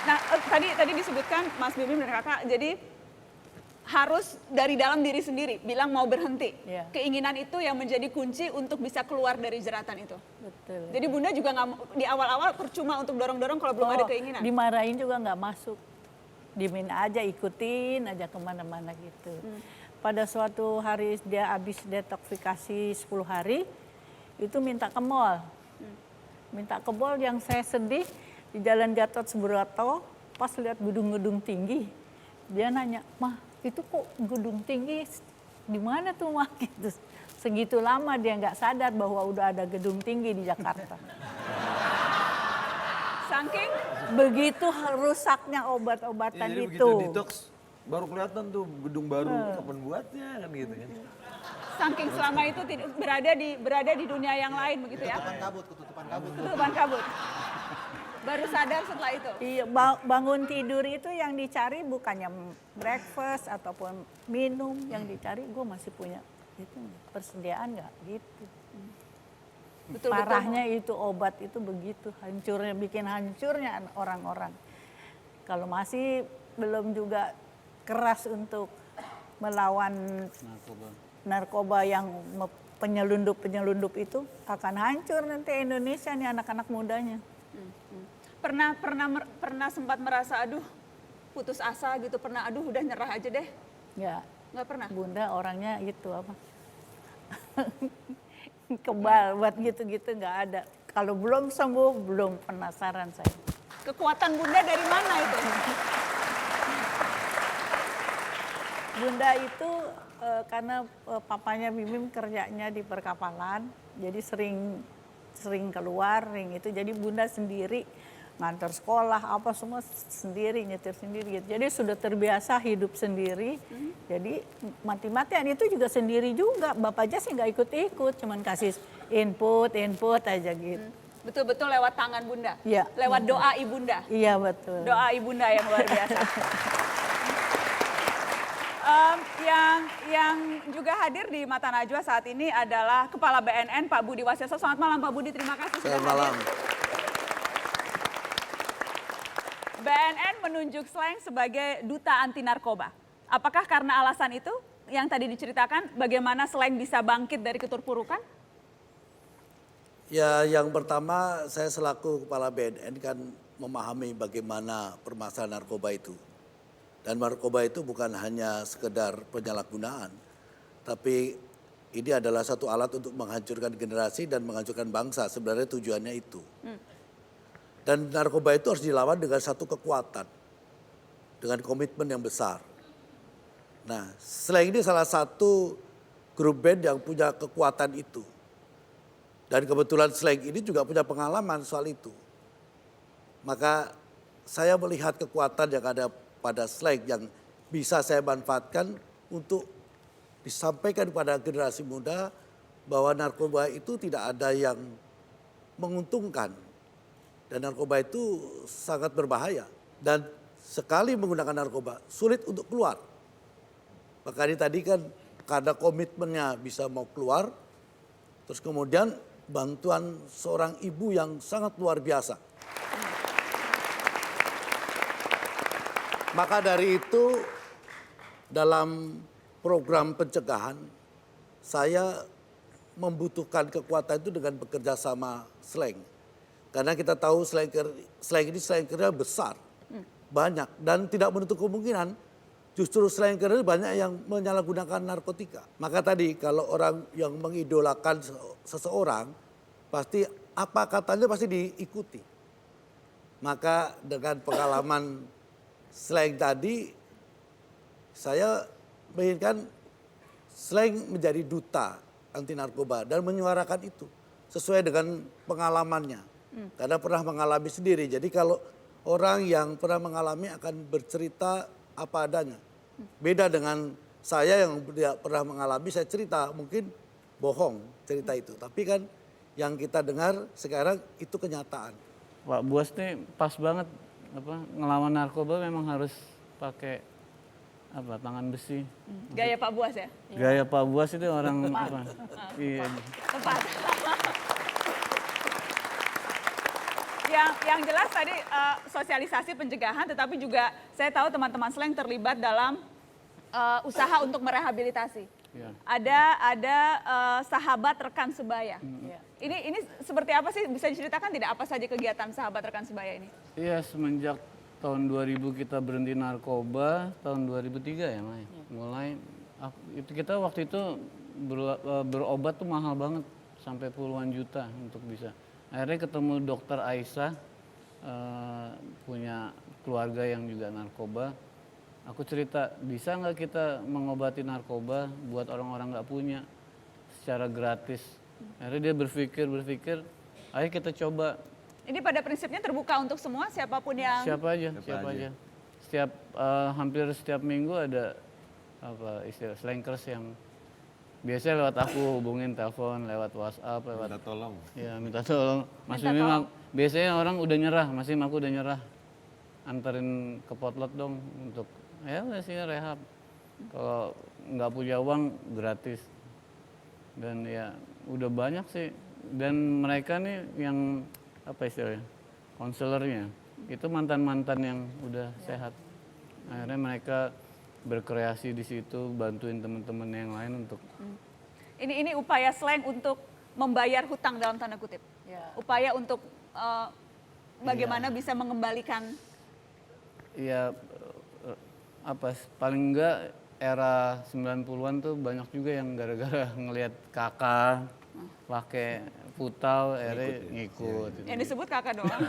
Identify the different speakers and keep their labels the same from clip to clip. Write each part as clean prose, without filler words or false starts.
Speaker 1: Nah, tadi disebutkan Mas Bibim dan Kakak, jadi harus dari dalam diri sendiri bilang mau berhenti.
Speaker 2: Iya.
Speaker 1: Keinginan itu yang menjadi kunci untuk bisa keluar dari jeratan itu.
Speaker 2: Betul.
Speaker 1: Jadi Bunda juga nggak di awal-awal percuma untuk dorong-dorong kalau belum ada keinginan.
Speaker 2: Dimarahin juga nggak masuk. Dimin aja, ikutin aja kemana-mana gitu. Pada suatu hari dia habis detoksifikasi 10 hari, itu minta ke mall. Minta ke mall yang saya sedih, di Jalan Gatot Subroto, pas lihat gedung-gedung tinggi, dia nanya, "Mah, itu kok gedung tinggi di mana tuh, Mah?" Gitu. Segitu lama dia nggak sadar bahwa udah ada gedung tinggi di Jakarta.
Speaker 1: Saking
Speaker 2: Begitu rusaknya obat-obatan
Speaker 3: Jadi
Speaker 2: itu.
Speaker 3: begitu detox baru kelihatan tuh gedung baru kapan buatnya kan gitu kan.
Speaker 1: saking selama itu berada di dunia yang lain begitu ya. Ketutupan kabut. Baru sadar setelah itu.
Speaker 2: Iya, bangun tidur itu yang dicari bukannya breakfast ataupun minum, yang dicari gue masih punya itu persediaan nggak gitu.
Speaker 1: Betul-betul.
Speaker 2: Parahnya itu obat itu begitu hancurnya, bikin hancurnya orang-orang. Kalau masih belum juga keras untuk melawan narkoba yang penyelundup itu, akan hancur nanti Indonesia nih anak-anak mudanya.
Speaker 1: Pernah sempat merasa aduh putus asa gitu, pernah aduh udah nyerah aja deh. Nggak pernah.
Speaker 2: Bunda orangnya itu apa? Kebal buat gitu-gitu nggak ada. Kalau belum sembuh belum penasaran saya.
Speaker 1: Kekuatan Bunda dari mana itu?
Speaker 2: Bunda itu karena papanya Bibim kerjanya di perkapalan, jadi sering keluar, itu. Jadi Bunda sendiri ngantar sekolah apa semua sendiri, nyetir sendiri gitu. Jadi sudah terbiasa hidup sendiri. Jadi mati-matian itu juga sendiri juga. Bapak aja sih nggak ikut-ikut, cuman kasih input aja gitu.
Speaker 1: Betul-betul lewat tangan Bunda.
Speaker 2: Iya.
Speaker 1: Lewat doa ibunda.
Speaker 2: Iya betul.
Speaker 1: Doa ibunda yang luar biasa. Yang juga hadir di Mata Najwa saat ini adalah Kepala BNN Pak Budi Waseso. Selamat malam Pak Budi, terima kasih sudah
Speaker 3: Selamat malam.
Speaker 1: hadir. BNN menunjuk Slank sebagai duta anti narkoba. Apakah karena alasan itu yang tadi diceritakan bagaimana Slank bisa bangkit dari keterpurukan?
Speaker 4: Ya, yang pertama saya selaku Kepala BNN kan memahami bagaimana permasalahan narkoba itu. Dan narkoba itu bukan hanya sekedar penyalahgunaan, tapi ini adalah satu alat untuk menghancurkan generasi dan menghancurkan bangsa. Sebenarnya tujuannya itu. Dan narkoba itu harus dilawan dengan satu kekuatan, dengan komitmen yang besar. Nah, Slank ini salah satu grup band yang punya kekuatan itu. Dan kebetulan Slank ini juga punya pengalaman soal itu. Maka saya melihat kekuatan yang ada pada Slank yang bisa saya manfaatkan untuk disampaikan kepada generasi muda bahwa narkoba itu tidak ada yang menguntungkan. Dan narkoba itu sangat berbahaya. Dan sekali menggunakan narkoba sulit untuk keluar. Maka ini tadi kan karena komitmennya bisa mau keluar. Terus kemudian bantuan seorang ibu yang sangat luar biasa. Maka dari itu dalam program pencegahan saya membutuhkan kekuatan itu dengan bekerja sama Slank. Karena kita tahu Slank ini slankernya besar, banyak. Dan tidak menutup kemungkinan justru slanker banyak yang menyalahgunakan narkotika. Maka tadi kalau orang yang mengidolakan seseorang, pasti apa katanya pasti diikuti. Maka dengan pengalaman Slank tadi, saya menginginkan Slank menjadi duta anti narkoba dan menyuarakan itu sesuai dengan pengalamannya. Karena pernah mengalami sendiri. Jadi kalau orang yang pernah mengalami akan bercerita apa adanya. Beda dengan saya yang tidak pernah mengalami, saya cerita mungkin bohong cerita itu. Tapi kan yang kita dengar sekarang itu kenyataan.
Speaker 5: Pak Buas nih pas banget ngelawan narkoba memang harus pakai tangan besi.
Speaker 1: Gaya Pak Buas ya?
Speaker 5: Gaya Pak Buas itu orang Iya.
Speaker 1: Tepat. Yang jelas tadi sosialisasi pencegahan, tetapi juga saya tahu teman-teman Slang terlibat dalam usaha untuk merehabilitasi.
Speaker 5: Ya.
Speaker 1: Ada sahabat rekan sebaya.
Speaker 2: Ya.
Speaker 1: Ini seperti apa sih? Bisa diceritakan tidak apa saja kegiatan sahabat rekan sebaya ini?
Speaker 5: Iya, semenjak tahun 2000 kita berhenti narkoba, tahun 2003 ya, Mai. Mulai itu kita waktu itu berobat tuh mahal banget, sampai puluhan juta untuk bisa. Akhirnya ketemu dokter Aisyah, punya keluarga yang juga narkoba. Aku cerita, bisa nggak kita mengobati narkoba buat orang-orang nggak punya secara gratis. Akhirnya dia berpikir, ayo kita coba.
Speaker 1: Ini pada prinsipnya terbuka untuk semua, siapapun yang...
Speaker 5: Siapa aja. Hampir setiap minggu ada istilah slankers yang biasanya lewat aku hubungin telepon, lewat WhatsApp, lewat
Speaker 3: Minta tolong.
Speaker 5: ya minta tolong. Mas Mim, biasanya orang udah nyerah, Mas Mim aku udah nyerah. Anterin ke potlot dong untuk ya biasanya rehab. Kalau nggak punya uang gratis. Dan ya udah banyak sih. Dan mereka nih yang apa istilahnya, konselornya itu mantan-mantan yang udah sehat. Akhirnya mereka berkreasi di situ, bantuin teman-teman yang lain untuk
Speaker 1: Ini upaya Slang untuk membayar hutang dalam tanda kutip.
Speaker 2: Ya.
Speaker 1: Upaya untuk bagaimana bisa mengembalikan.
Speaker 5: ya paling enggak era 90-an tuh banyak juga yang gara-gara ngelihat kakak pakai putau, ngikut.
Speaker 1: Yang disebut kakak doang.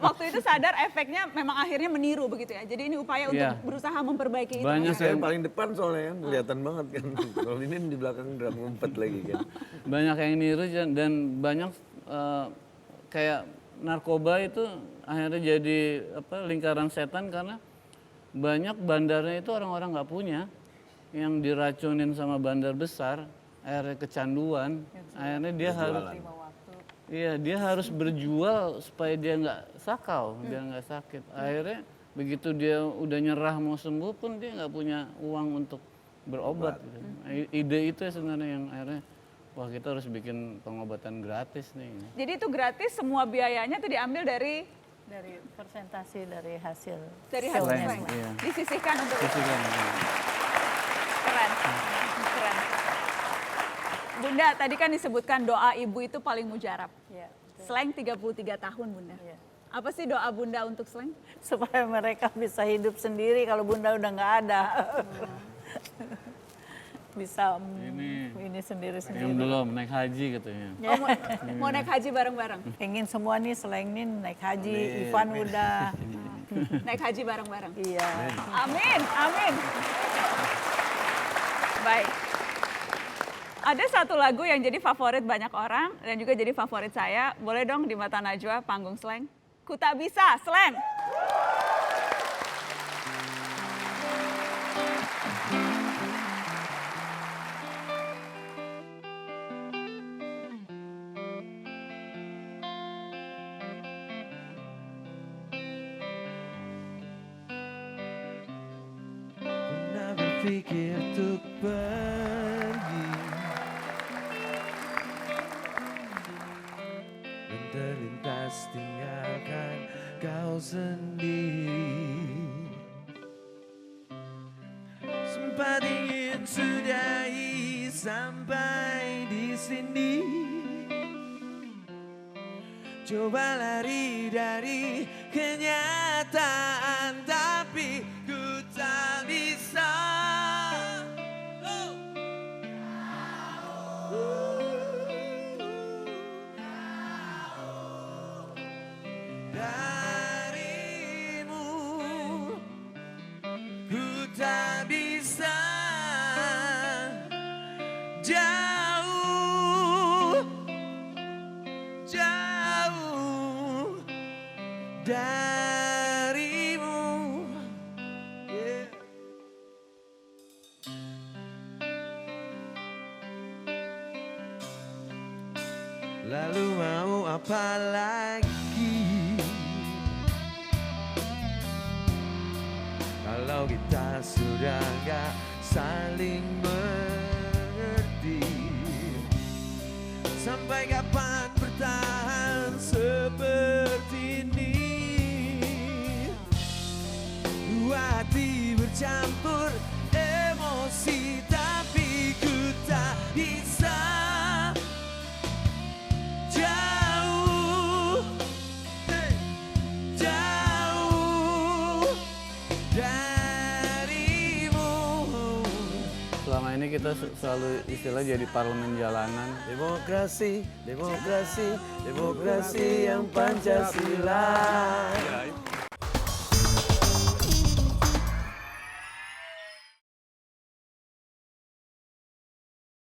Speaker 1: Waktu itu sadar efeknya memang akhirnya meniru begitu ya. Jadi ini upaya untuk
Speaker 5: Iya.
Speaker 1: berusaha memperbaiki itu.
Speaker 5: Banyak
Speaker 3: Saya
Speaker 5: yang
Speaker 3: paling depan soalnya kan, kelihatan banget kan. Kalau ini di belakang udah ngumpet lagi kan.
Speaker 5: banyak yang niru dan banyak kayak narkoba itu akhirnya jadi lingkaran setan karena banyak bandarnya itu orang-orang nggak punya, yang diracunin sama bandar besar, akhirnya kecanduan, akhirnya dia harus dia harus berjual supaya dia nggak sakau, dia nggak sakit. Akhirnya begitu dia udah nyerah mau sembuh pun dia nggak punya uang untuk berobat. Gitu. Ide itu ya sebenarnya yang akhirnya wah kita harus bikin pengobatan gratis nih.
Speaker 1: Jadi itu gratis, semua biayanya itu diambil dari
Speaker 2: persentase dari hasil.
Speaker 1: hasil
Speaker 5: Slang,
Speaker 1: Slang.
Speaker 5: iya.
Speaker 1: Disisihkan untuk
Speaker 5: Sisihkan.
Speaker 1: keren. Keren. Bunda, tadi kan disebutkan doa ibu itu paling mujarab.
Speaker 2: Ya.
Speaker 1: Slang 33 tahun, Bunda.
Speaker 2: Iya.
Speaker 1: Apa sih doa Bunda untuk Slang?
Speaker 2: Supaya mereka bisa hidup sendiri kalau bunda udah nggak ada. Bisa ini sendiri-sendiri.
Speaker 5: Yang belum naik haji katanya.
Speaker 1: Oh, mau naik haji bareng-bareng?
Speaker 2: Ingin semua nih selain ini naik haji, Ivan udah.
Speaker 1: Naik haji bareng-bareng?
Speaker 2: Iya.
Speaker 1: Amin, amin. Baik. Ada satu lagu yang jadi favorit banyak orang dan juga jadi favorit saya. Boleh dong di Mata Najwa panggung Slang? Ku tak bisa, Slang.
Speaker 6: Pernah berpikir untuk pergi dan terlintas tinggalkan kau sendiri. Sempat ingin sudahi sampai di sini. Coba lari dari kenyataan, tapi ku tak bisa. Darimu, ku tak bisa jauh, jauh darimu. Yeah. Lalu mau apa lagi kalau kita sudah gak saling mengerti? Sampai kapan bertahan
Speaker 5: ini kita selalu istilah jadi parlemen jalanan.
Speaker 3: Demokrasi, demokrasi, demokrasi yang Pancasila.